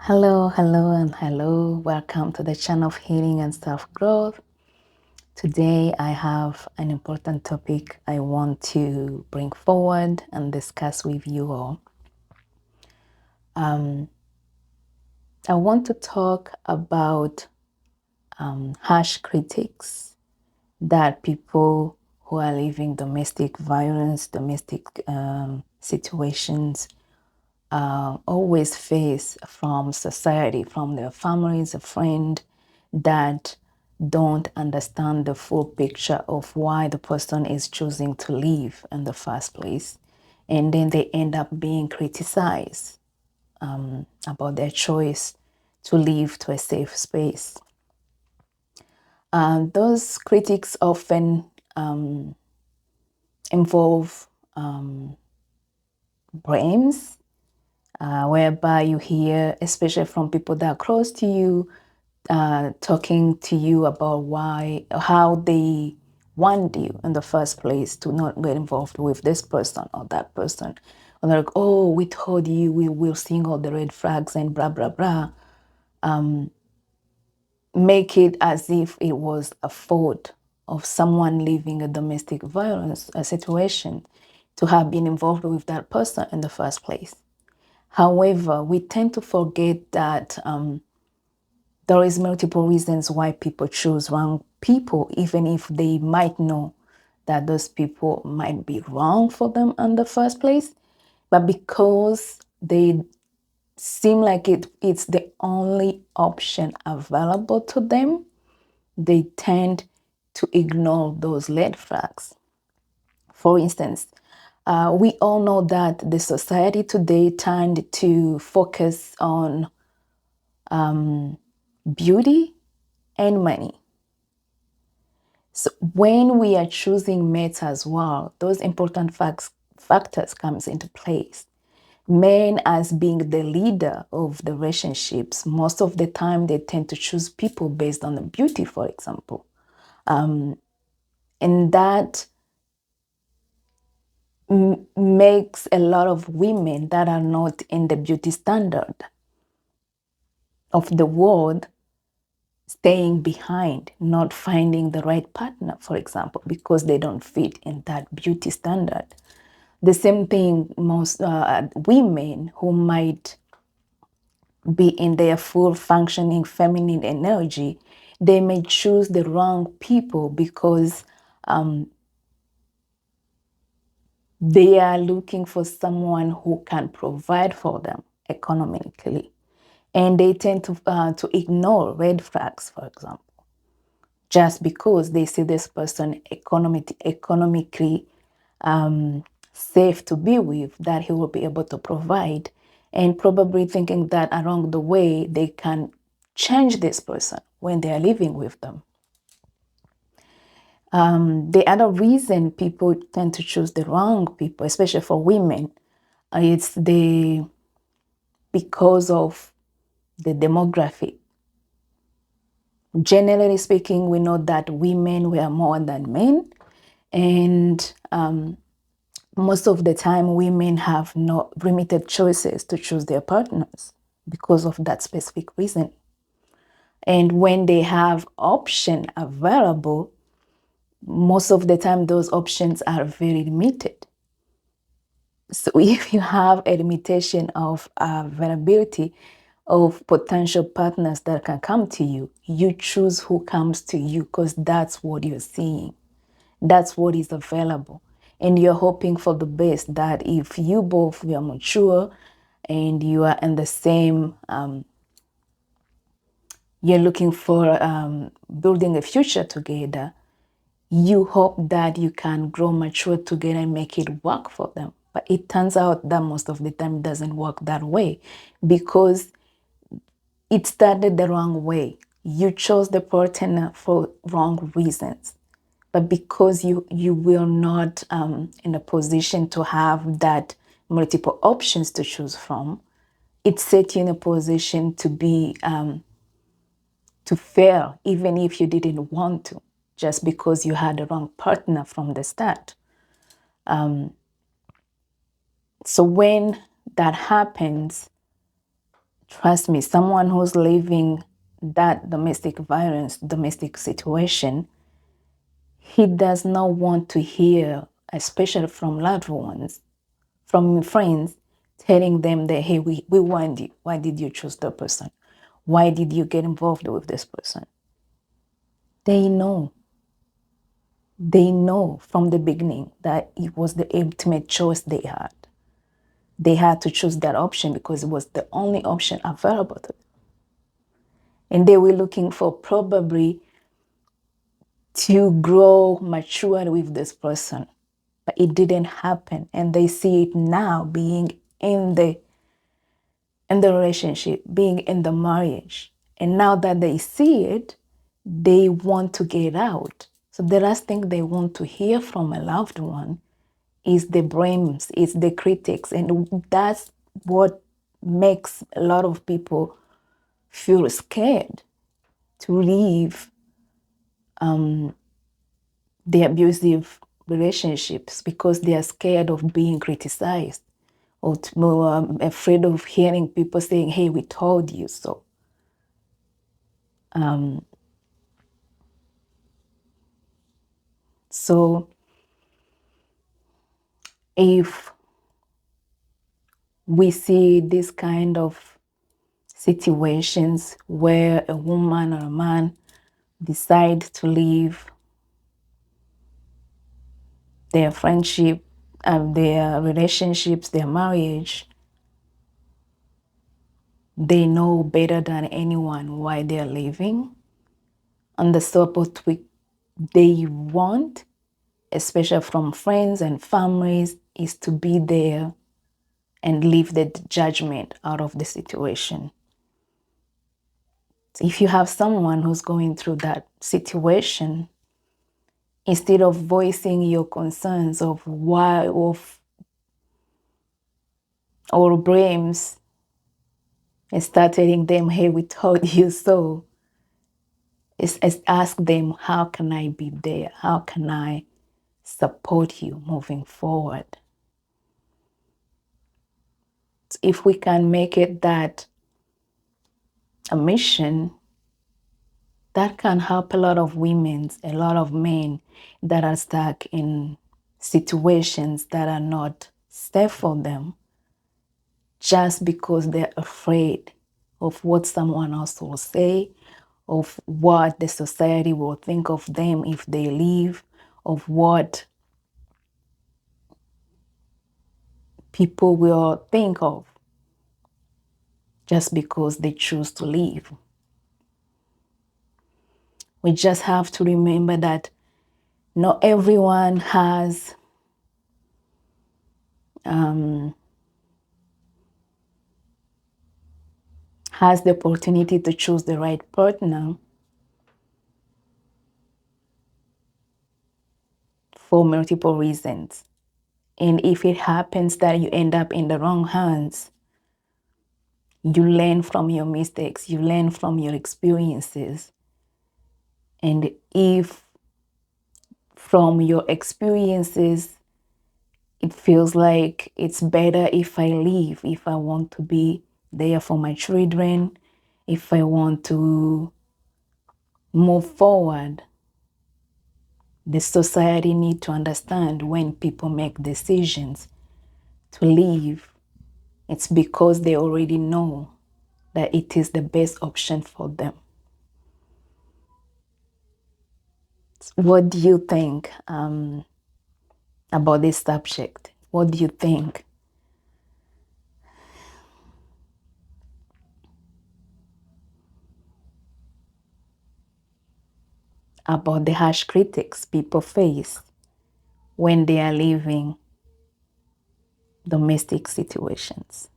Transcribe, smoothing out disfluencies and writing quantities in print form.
Hello, and hello. Welcome to the channel of healing and self-growth. Today, I have an important topic I want to bring forward and discuss with you all. I want to talk about harsh critics that people who are living domestic violence, domestic situations, always face from society, from their families, a friend that don't understand the full picture of why the person is choosing to leave in the first place. And then they end up being criticized about their choice to leave to a safe space. Those critics often involve blames, whereby you hear, especially from people that are close to you, talking to you about how they want you in the first place to not get involved with this person or that person. And they're like, oh, we told you, we will seeing all the red flags and blah, blah, blah. Make it as if it was a fault of someone living a domestic violence situation to have been involved with that person in the first place. However, we tend to forget that there is multiple reasons why people choose wrong people, even if they might know that those people might be wrong for them in the first place. But because they seem like it's the only option available to them, they tend to ignore those red flags. For instance, we all know that the society today tend to focus on beauty and money. So when we are choosing mates as well, those important factors comes into place. Men, as being the leader of the relationships, most of the time they tend to choose people based on the beauty, for example. And that makes a lot of women that are not in the beauty standard of the world staying behind, not finding the right partner, for example, because they don't fit in that beauty standard. The same thing, most women who might be in their full functioning feminine energy, they may choose the wrong people because they are looking for someone who can provide for them economically. And they tend to ignore red flags, for example, just because they see this person economically safe to be with, that he will be able to provide, and probably thinking that along the way they can change this person when they are living with them. The other reason people tend to choose the wrong people, especially for women, it's because of the demographic. Generally speaking, we know that women were more than men, and most of the time women have no limited choices to choose their partners because of that specific reason. And when they have option available, most of the time those options are very limited. So if you have a limitation of availability of potential partners that can come to you, you choose who comes to you because that's what you're seeing. That's what is available. And you're hoping for the best, that if you both are mature and you are in the same, you're looking for building a future together, you hope that you can grow mature together and make it work for them. But it turns out that most of the time it doesn't work that way because it started the wrong way. You chose the partner for wrong reasons. But because you will not in a position to have that multiple options to choose from, it set you in a position to be to fail, even if you didn't want to, just because you had the wrong partner from the start. So when that happens, Trust me, someone who's living that domestic violence, domestic situation, he does not want to hear, especially from loved ones, from friends, telling them that, hey, we warned you. Why did you choose the person? Why did you get involved with this person? They know. They know from the beginning that it was the ultimate choice they had. They had to choose that option because it was the only option available to them. And they were looking for probably to grow mature with this person. But it didn't happen. And they see it now being in the relationship, being in the marriage. And now that they see it, they want to get out. So the last thing they want to hear from a loved one is the blames, is the critics. And that's what makes a lot of people feel scared to leave the abusive relationships because they are scared of being criticized or afraid of hearing people saying, hey, we told you so. So if we see this kind of situations where a woman or a man decide to leave their friendship, their relationships, their marriage, they know better than anyone why they're leaving. And the support they want, especially from friends and families, is to be there and leave the judgment out of the situation. If you have someone who's going through that situation, instead of voicing your concerns of why or blames and start telling them, hey, we told you so, it's ask them, how can I be there? How can I support you moving forward? If we can make it that a mission, that can help a lot of women, a lot of men that are stuck in situations that are not safe for them just because they're afraid of what someone else will say, of what the society will think of them if they leave, of what people will think of just because they choose to leave. We just have to remember that not everyone has the opportunity to choose the right partner for multiple reasons. And if it happens that you end up in the wrong hands, you learn from your mistakes, you learn from your experiences. And if from your experiences, it feels like it's better if I leave, if I want to be there for my children, if I want to move forward, the society need to understand when people make decisions to leave, it's because they already know that it is the best option for them. What do you think about this subject? What do you think about the harsh critics people face when they are leaving domestic situations?